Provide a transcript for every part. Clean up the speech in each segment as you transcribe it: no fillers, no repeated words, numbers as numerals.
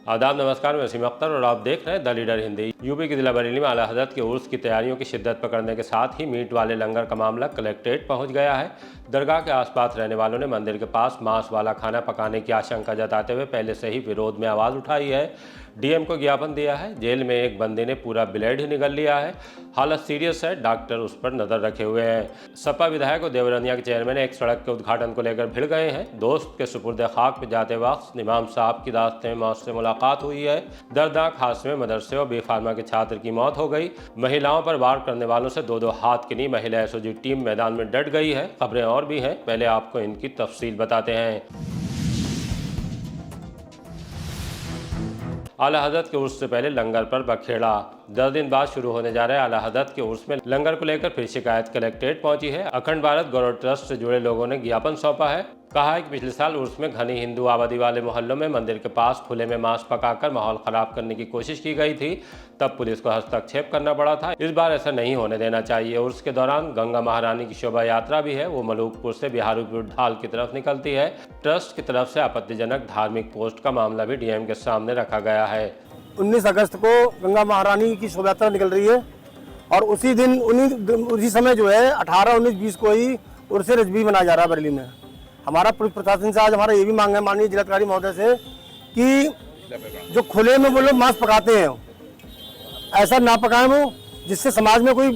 आदाब, नमस्कार। मैं वसीम अख्तर और आप देख रहे हैं द लीडर हिंदी। यूपी के जिला बरेली में आला हज़रत के उर्स की तैयारियों की शिद्दत पकड़ने के साथ ही मीट वाले लंगर का मामला कलेक्ट्रेट पहुंच गया है। दरगाह के आसपास रहने वालों ने मंदिर के पास मांस वाला खाना पकाने की आशंका जताते हुए पहले से ही विरोध में आवाज़ उठाई है। डीएम को ज्ञापन दिया है। जेल में एक बंदी ने पूरा ब्लेड ही निगल लिया है। हालत सीरियस है, डॉक्टर उस पर नज़र रखे हुए हैं। सपा विधायक और देवरनिया के चेयरमैन एक सड़क के उद्घाटन को लेकर भिड़ गए हैं। दोस्त के सुपुर्द खाक पे जाते वक्त इमाम साहब की रास्ते में मौत से मुलाकात हुई है। दर्दनाक हादसे में मदरसे और बी-फार्मा के छात्र की मौत हो गई। महिलाओं पर वार करने वालों से दो हाथ की नहीं महिला एसओजी टीम मैदान में डट गई है। खबरें और भी हैं, पहले आपको इनकी तफसील बताते हैं। आला हज़रत के उर्स से पहले लंगर पर बखेड़ा। 10 दिन बाद शुरू होने जा रहे आला हज़रत के उर्स में लंगर को लेकर फिर शिकायत कलेक्ट्रेट पहुंची है। अखंड भारत गौरव ट्रस्ट से जुड़े लोगों ने ज्ञापन सौंपा है। कहा है कि पिछले साल उर्स में घनी हिंदू आबादी वाले मोहल्लों में मंदिर के पास खुले में मांस पकाकर माहौल खराब करने की कोशिश की गई थी, तब पुलिस को हस्तक्षेप करना पड़ा था। इस बार ऐसा नहीं होने देना चाहिए। उर्स के दौरान गंगा महारानी की शोभा यात्रा भी है। वो मलूकपुर से बिहारीपुर ढाल की तरफ निकलती है। ट्रस्ट की तरफ से आपत्तिजनक धार्मिक पोस्ट का मामला भी डीएम के सामने रखा गया है। 19 अगस्त को गंगा महारानी की शोभा यात्रा निकल रही है और उसी दिन उसी समय जो है 18, 19, 20 को ही उर्स रजबी मनाया जा रहा है बरेली में। हमारा पुलिस प्रशासन से आज हमारा ये भी मांग है माननीय जिलाधिकारी महोदय से कि जो खुले में वो लोग मांस पकाते हैं ऐसा ना पकाएं वो, जिससे समाज में कोई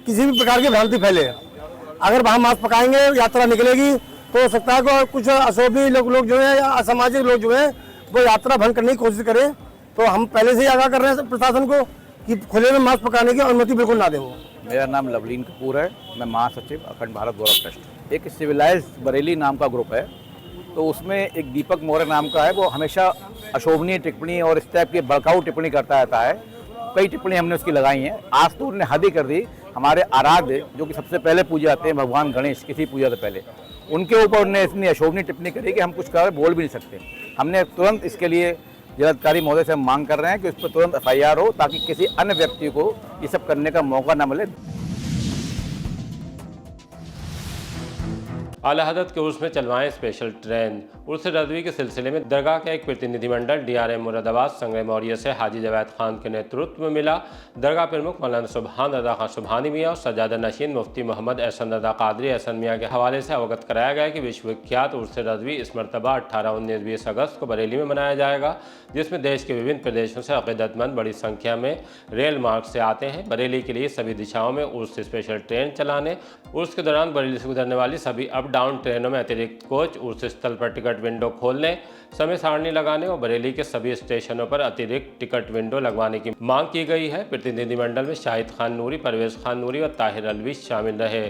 किसी भी प्रकार की भ्रांति फैले। अगर वहाँ मांस पकाएंगे, यात्रा निकलेगी तो हो सकता है कि कुछ अशोभनीय लोग जो है या असामाजिक लोग जो है वो यात्रा भंग करने की कोशिश करें। तो हम पहले से ही आगाह कर रहे हैं प्रशासन को कि खुले में मांस पकाने की अनुमति बिल्कुल ना दें। मेरा नाम लवलीन कपूर है, मैं महासचिव अखंड भारत गौरव ट्रस्ट। एक सिविलाइज्ड बरेली नाम का ग्रुप है, तो उसमें एक दीपक मौर्य नाम का है, वो हमेशा अशोभनीय टिप्पणी और इस टाइप की भड़काऊ टिप्पणी करता रहता है। कई टिप्पणी हमने उसकी लगाई हैं। आज तो उन्होंने हद ही कर दी। हमारे आराध्य जो कि सबसे पहले पूजे जाते हैं भगवान गणेश, किसी पूजा से पहले, उनके ऊपर उन्होंने इतनी अशोभनीय टिप्पणी करी कि हम कुछ कर बोल भी नहीं सकते। हमने तुरंत इसके लिए जिलाधिकारी महोदय से हम मांग कर रहे हैं कि उस पर तुरंत एफआईआर हो, ताकि किसी अन्य व्यक्ति को ये सब करने का मौका न मिले। आला हज़रत के उर्स में चलवाएं स्पेशल ट्रेन। उर्स रज़वी के सिलसिले में दरगाह का एक प्रतिनिधिमंडल डीआरएम मुरादाबाद संग्रह मौर्य से हाजी जवैद खान के नेतृत्व में मिला। दरगाह प्रमुख मौलाना सुबहान रज़ा खान सुबहानी मियाँ और सज्जादा नशीन मुफ्ती मोहम्मद एहसन रज़ा कादरी एहसन मियाँ के हवाले से अवगत कराया गया कि विश्वविख्यात उर्स रज़वी इस मरतबा 18, 19, 20 अगस्त को बरेली में मनाया जाएगा, जिसमें देश के विभिन्न प्रदेशों से अक़ीदतमंद बड़ी संख्या में रेल मार्ग से आते हैं। बरेली के लिए सभी दिशाओं में उर्स स्पेशल ट्रेन चलाने, उर्स के दौरान बरेली से गुजरने वाली सभी अप डाउन ट्रेनों में अतिरिक्त कोच, उर्स स्थल पर टिकट विंडो खोलने, समय सारणी लगाने और बरेली के सभी स्टेशनों पर अतिरिक्त टिकट विंडो लगवाने की मांग की गई है। प्रतिनिधिमंडल में शाहिद खान नूरी, परवेज खान नूरी और ताहिर अलवी शामिल रहे।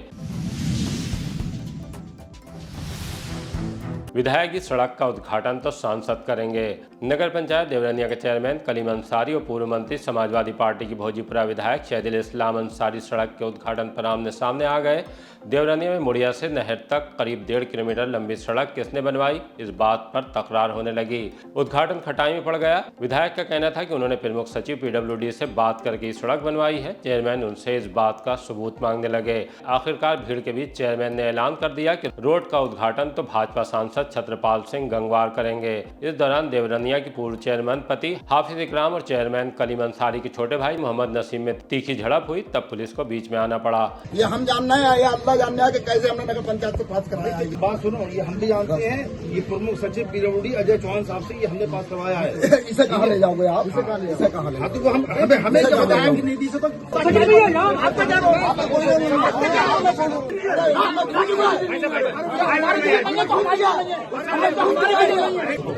विधायक की सड़क का उद्घाटन तो सांसद करेंगे। नगर पंचायत देवरनिया के चेयरमैन कलीम अंसारी और पूर्व मंत्री समाजवादी पार्टी की भोजीपुरा विधायक शहीदुल इस्लाम अंसारी सड़क के उद्घाटन पर आमने सामने आ गए। देवरनिया में मुड़िया से नहर तक करीब 1.5 किलोमीटर लंबी सड़क किसने बनवाई, इस बात पर तकरार होने लगी। उद्घाटन खटाई में पड़ गया। विधायक का कहना था कि उन्होंने प्रमुख सचिव पीडब्ल्यूडी से बात करके सड़क बनवाई है। चेयरमैन उनसे इस बात का सबूत मांगने लगे। आखिरकार भीड़ के बीच चेयरमैन ने ऐलान कर दिया कि रोड का उद्घाटन तो भाजपा सांसद छत्रपाल सिंह गंगवार करेंगे। इस दौरान देवरनिया की पूर्व चेयरमैन पति हाफिज इकराम और चेयरमैन कलीम अंसारी के छोटे भाई मोहम्मद नसीम में तीखी झड़प हुई, तब पुलिस को बीच में आना पड़ा। ये हम जानना है या अल्लाह जानना है कि कैसे हमने नगर पंचायत से पास कराया है। बात सुनो, ये हम भी जानते हैं, ये प्रमुख सचिव पीडब्ल्यूडी अजय चौहान साहब से ये हमने पास करवाया है। इसे कहाँ ले जाओगे आप? इसे कहाँ ले? हाँ, तो हमें जब बताएंगे नहीं दी से तो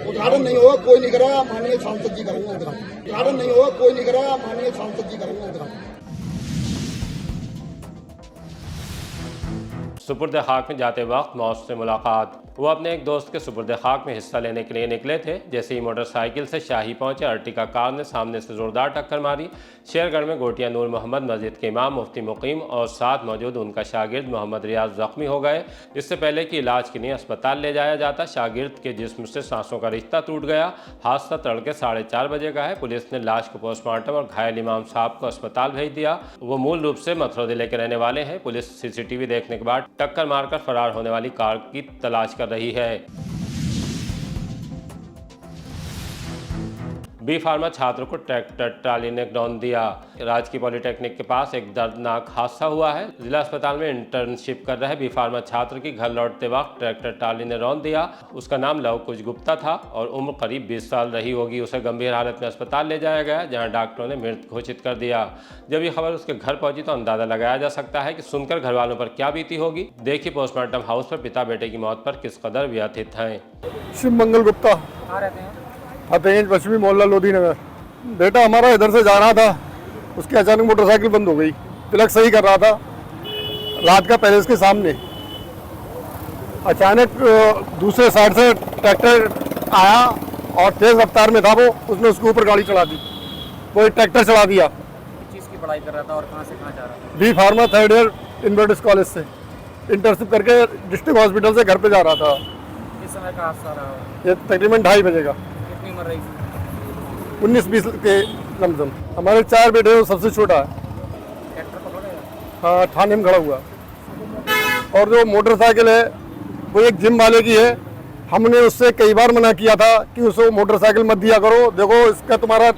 उद्घाटन नहीं होगा, कोई नहीं करेगा, माननीय सांसद जी करेंगे उद्घाटन। उद्घाटन नहीं होगा, कोई नहीं करेगा, माननीय सांसद जी करेंगे उद्घाटन। सुपुर्द खाक में जाते वक्त मौत से मुलाकात। वो अपने एक दोस्त के सुपुर्द खाक में हिस्सा लेने के लिए निकले थे। जैसे ही मोटरसाइकिल से शाही पहुंचे, अर्टिका कार ने सामने से जोरदार टक्कर मारी। शेरगढ़ में गोटिया नूर मोहम्मद मस्जिद के इमाम मुफ्ती मुकीम और साथ मौजूद उनका शागिर्द मोहम्मद रियाज जख्मी हो गए। इससे पहले कि इलाज के लिए अस्पताल ले जाया जाता, शागिर्द के जिस्म से सांसों का रिश्ता टूट गया। हादसा तड़के 4:30 बजे का है। पुलिस ने लाश को पोस्टमार्टम और घायल इमाम साहब को अस्पताल भेज दिया। वो मूल रूप से मथुरा जिले के रहने वाले हैं। पुलिस सीसीटीवी देखने के बाद टक्कर मारकर फरार होने वाली कार की तलाश कर रही है। बी फार्मा छात्र को ट्रैक्टर ट्राली ने रौंद दिया। राजकीय पॉलिटेक्निक के पास एक दर्दनाक हादसा हुआ है। जिला अस्पताल में इंटर्नशिप कर रहे बी फार्मा छात्र की घर लौटते वक्त ट्रैक्टर ट्राली ने रौंद दिया। उसका नाम लवकुश गुप्ता था और उम्र करीब 20 साल रही होगी। उसे गंभीर हालत में अस्पताल ले जाया गया, जहां डॉक्टरों ने मृत घोषित कर दिया। जब ये खबर उसके घर पहुंची तो अंदाजा लगाया जा सकता है कि सुनकर घर वालों पर क्या बीती होगी। देखिए पोस्टमार्टम हाउस पर पिता बेटे की मौत पर किस कदर व्यथित हैं। शिव मंगल गुप्ता, फतेहगंज पश्चिमी मोहल्ला लोधी नगर। बेटा हमारा इधर से जा रहा था, उसकी अचानक मोटरसाइकिल बंद हो गई। तिलक सही कर रहा था रात का पैलेस के सामने। अचानक दूसरे साइड से ट्रैक्टर आया और तेज रफ्तार में था वो, उसने उसके ऊपर गाड़ी चला दी। वो ट्रैक्टर चला दिया। किस चीज़ की पढ़ाई कर रहा था और कहाँ से कहाँ जा रहा था? B pharma 3rd year Invertis college से इंटर्नशिप करके डिस्ट्रिक्ट हॉस्पिटल से घर पे जा रहा था। किस समय का हादसा रहा? ये तकरीबन 2:30 बजे का। कितनी उम्र रही थी? 19-20 के लमसम। हमारे 4 बेटे हैं, सबसे छोटा है। ट्रैक्टर पकड़ गया? हाँ, थाने में खड़ा हुआ। और जो मोटरसाइकिल है वो एक जिम वाले की है। हमने उससे कई बार मना किया था कि उसको मोटरसाइकिल मत दिया करो। देखो इसका तुम्हारा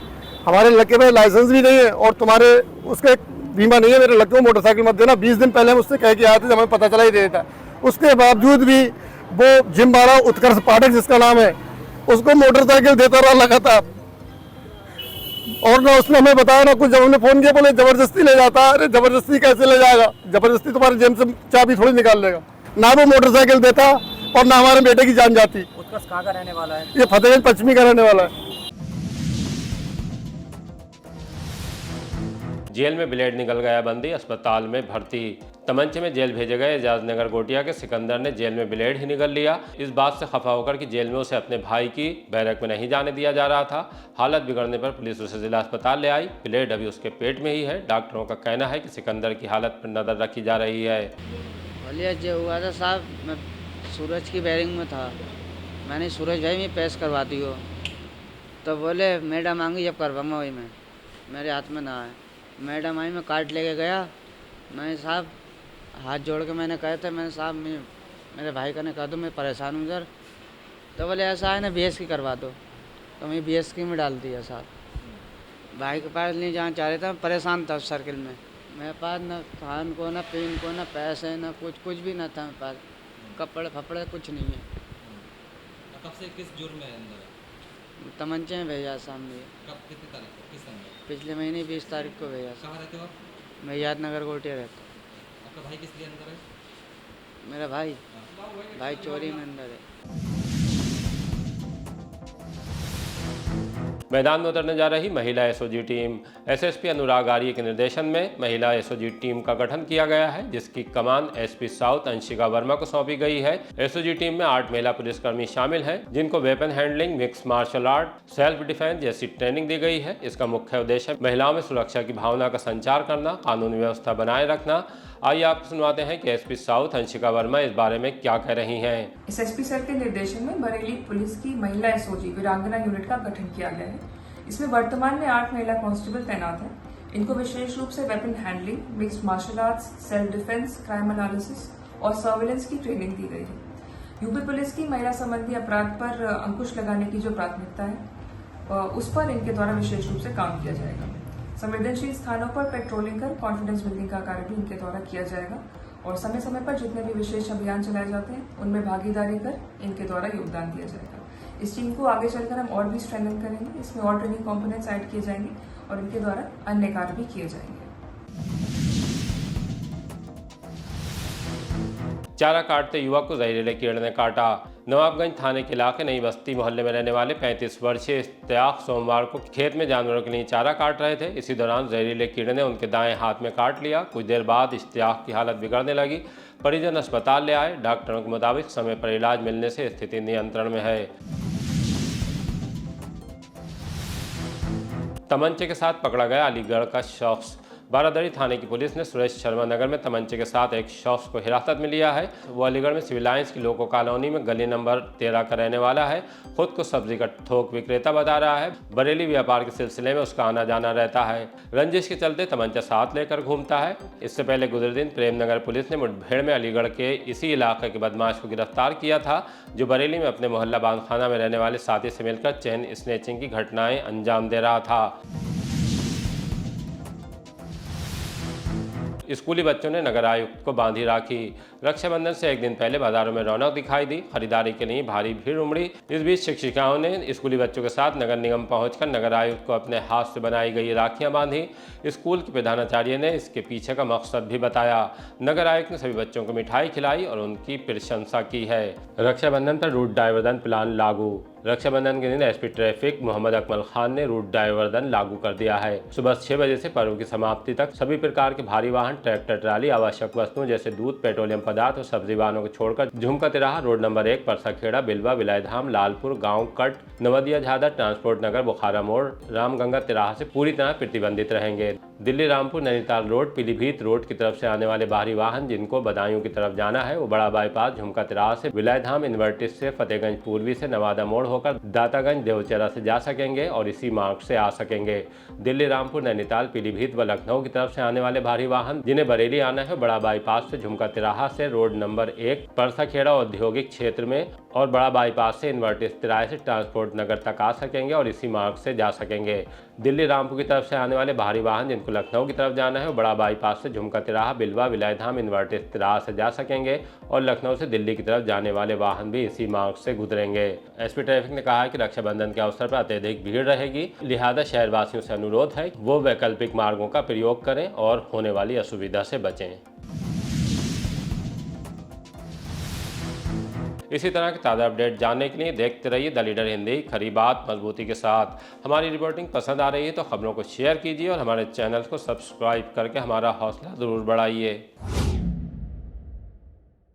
हमारे लड़के में लाइसेंस भी नहीं है और तुम्हारे उसके बीमा नहीं है, मेरे लड़के को मोटरसाइकिल मत देना। 20 दिन पहले हम उससे कह के आए थे, जब हमें पता चला ही नहीं था। उसके बावजूद भी वो जिम वाला उत्कर्ष पाठक जिसका नाम है, उसको मोटरसाइकिल देता रहा लगातार। और ना उसने हमें बताया ना कुछ। जब हमने फोन किया बोले जबरदस्ती ले जाता। अरे जबरदस्ती कैसे ले जाएगा? जबरदस्ती तुम्हारे जेब से चाबी थोड़ी निकाल लेगा। ना वो मोटरसाइकिल देता और ना हमारे बेटे की जान जाती। उत्कर्ष कहाँ का रहने वाला है? ये फतेहगंज पश्चिमी का रहने वाला है। जेल में ब्लेड निकल गया बंदी, अस्पताल में भर्ती। तमंचे में जेल भेजे गए एजाज नगर गोटिया के सिकंदर ने जेल में ब्लेड ही निगल लिया। इस बात से खफा होकर कि जेल में उसे अपने भाई की बैरक में नहीं जाने दिया जा रहा था। हालत बिगड़ने पर पुलिस उसे जिला अस्पताल ले आई। ब्लेड अभी उसके पेट में ही है। डॉक्टरों का कहना है कि सिकंदर की हालत पर नजर रखी जा रही है। बोलिए जो हुआ था साहब, मैं सूरज की बैरिंग में था। मैंने सूरज भाई में पेश करवा दी हो, तो बोले मैडम आएंगी जब करवाऊंगा वही मैं, मेरे हाथ में ना आए। मैडम आई, मैं कार्ड लेके गया। मैं साहब हाथ जोड़ के मैंने कहा था, मैंने साहब मेरे भाई का ने कहा दो, मैं परेशान हूँ सर। तो बोले ऐसा है ना BS की करवा दो, तो मैं BS की में डाल दिया साहब। भाई के पास नहीं जाना चाह रहा था, परेशान था उस सर्किल में। मेरे पास ना खान को, ना पीन को, ना पैसे, ना कुछ भी ना था मेरे पास। कपड़े फपड़े कुछ नहीं है। कब से किस जुर्म में अंदर है? तमंचे में भेजा सामने। कब, कितनी तारीख को, किस समय? पिछले महीने 20 तारीख को भेजा। कहाँ रहते हो आप? मैं याद नगर गोटिया रहता हूँ। आपका भाई किस लिए अंदर है? मेरा भाई चोरी में अंदर है। मैदान में उतरने जा रही महिला SOG team. SSP Anurag Arya के निर्देशन में महिला SOG टीम का गठन किया गया है, जिसकी कमान SP साउथ अंशिका वर्मा को सौंपी गई है। SOG टीम में 8 महिला पुलिसकर्मी शामिल हैं, जिनको weapon handling, mix martial art, self defence जैसी ट्रेनिंग दी गई है। इसका मुख्य उद्देश्य महिलाओं में सुरक्षा की भावना का संचार करना, कानून व्यवस्था बनाए रखना। आइए आपको सुनवाते हैं कि SP साउथ अंशिका वर्मा इस बारे में क्या कह रही हैं। SSP सर के निर्देशन में बरेली पुलिस की महिला SOG वीरांगना यूनिट का गठन किया गया है। इसमें वर्तमान में 8 महिला कांस्टेबल तैनात हैं। इनको विशेष रूप से weapon handling, mixed martial arts, self defence, crime analysis और सर्विलेंस की ट्रेनिंग दी गई है। यूपी पुलिस की महिला संबंधी अपराध पर अंकुश लगाने की जो प्राथमिकता है उस पर इनके द्वारा विशेष रूप से काम किया जाएगा। संवेदनशील स्थानों पर पेट्रोलिंग कर कॉन्फिडेंस बिल्डिंग का कार्य भी इनके द्वारा किया जाएगा और समय समय पर जितने भी विशेष अभियान चलाए जाते हैं उनमें भागीदारी कर इनके द्वारा योगदान दिया जाएगा। इस टीम को आगे चलकर हम और भी स्ट्रेंथन करेंगे। इसमें और ट्रेनिंग कंपोनेंट्स ऐड किए जाएंगे और इनके द्वारा अन्य कार्य भी किए जाएंगे। चारा काटते युवक को जहरीले कीड़े ने काटा। नवाबगंज थाने के इलाके नई बस्ती मोहल्ले में रहने वाले 35 वर्षीय इश्तियाक सोमवार को खेत में जानवरों के लिए चारा काट रहे थे। इसी दौरान जहरीले कीड़े ने उनके दाएं हाथ में काट लिया। कुछ देर बाद इश्तियाक की हालत बिगड़ने लगी। परिजन अस्पताल ले आए। डॉक्टरों के मुताबिक समय पर इलाज मिलने से स्थिति नियंत्रण में है। तमंचे के साथ पकड़ा गया अलीगढ़ का शख्स। बारादरी थाने की पुलिस ने सुरेश शर्मा नगर में तमंचे के साथ एक शख्स को हिरासत में लिया है। वो अलीगढ़ में सिविल लाइंस की लोको कॉलोनी में गली नंबर 13 का रहने वाला है। खुद को सब्जी का थोक विक्रेता बता रहा है। बरेली व्यापार के सिलसिले में उसका आना जाना रहता है। रंजिश के चलते तमंचा साथ लेकर घूमता है। इससे पहले गुजरे दिन प्रेमनगर पुलिस ने मुठभेड़ में अलीगढ़ के इसी इलाके के बदमाश को गिरफ्तार किया था, जो बरेली में अपने मोहल्ला बांधखाना में रहने वाले साथी से मिलकर चेन स्नैचिंग की घटनाएं अंजाम दे रहा था। स्कूली बच्चों ने नगर आयुक्त को बांधी राखी। रक्षाबंधन से एक दिन पहले बाजारों में रौनक दिखाई दी। खरीदारी के लिए भारी भीड़ उमड़ी। इस बीच शिक्षिकाओं ने स्कूली बच्चों के साथ नगर निगम पहुंचकर नगर आयुक्त को अपने हाथ से बनाई गई राखियां बांधी। स्कूल के प्रधानाचार्य ने इसके पीछे का मकसद भी बताया। नगर आयुक्त ने सभी बच्चों को मिठाई खिलाई और उनकी प्रशंसा की है। रक्षाबंधन पर रूट डायवर्जन प्लान लागू। रक्षाबंधन के दिन एसपी ट्रैफिक मोहम्मद अकमल खान ने रूट डायवर्जन लागू कर दिया है। सुबह 6 बजे से पर्व की समाप्ति तक सभी प्रकार के भारी वाहन, ट्रैक्टर ट्राली, आवश्यक वस्तुओं जैसे दूध, पेट्रोलियम पदार्थ और सब्जी वाहनों को छोड़कर झुमका तिराहा, रोड नंबर 1, परसाखेड़ा, बिलवा, विलायधाम, लालपुर, गांव कट, नवदिया झादर, ट्रांसपोर्ट नगर, बुखारा मोड़, रामगंगा तिराहा से पूरी तरह प्रतिबंधित रहेंगे। दिल्ली रामपुर नैनीताल रोड, पीलीभीत रोड की तरफ से आने वाले बाहरी वाहन जिनको बदायूं की तरफ जाना है वो बड़ा बाईपास, झुमका तिराहा से, विलायधाम, इन्वर्टिस से, फतेहगंज पूर्वी से, नवादा मोड़ होकर दातागंज, देवचरा से जा सकेंगे और इसी मार्ग से आ सकेंगे। दिल्ली रामपुर, नैनीताल, पीलीभीत व लखनऊ की तरफ से आने वाले भारी वाहन जिन्हें बरेली आना है बड़ा बाईपास से, झुमका तिराहा से, रोड नंबर 1, परसाखेड़ा औद्योगिक क्षेत्र में और बड़ा बाईपास से इन्वर्टिस तिराहे से ट्रांसपोर्ट नगर तक आ सकेंगे और इसी मार्ग से जा सकेंगे। दिल्ली रामपुर की तरफ से आने वाले भारी वाहन जिनको लखनऊ की तरफ जाना है वो बड़ा बाईपास से, झुमका तिराहा, बिलवा, विलायधाम, इन्वर्टिस तिराहा से जा सकेंगे और लखनऊ से दिल्ली की तरफ जाने वाले वाहन भी इसी मार्ग से गुजरेंगे। एसपी ट्रैफिक ने कहा है कि रक्षाबंधन के अवसर पर अत्यधिक भीड़ रहेगी, लिहाजा शहरवासियों से अनुरोध है वो वैकल्पिक मार्गों का प्रयोग करें और होने वाली असुविधा से बचें। इसी तरह के ताज़ा अपडेट जानने के लिए देखते रहिए द लीडर हिंदी, खरी बात मजबूती के साथ। हमारी रिपोर्टिंग पसंद आ रही है तो खबरों को शेयर कीजिए और हमारे चैनल को सब्सक्राइब करके हमारा हौसला ज़रूर बढ़ाइए।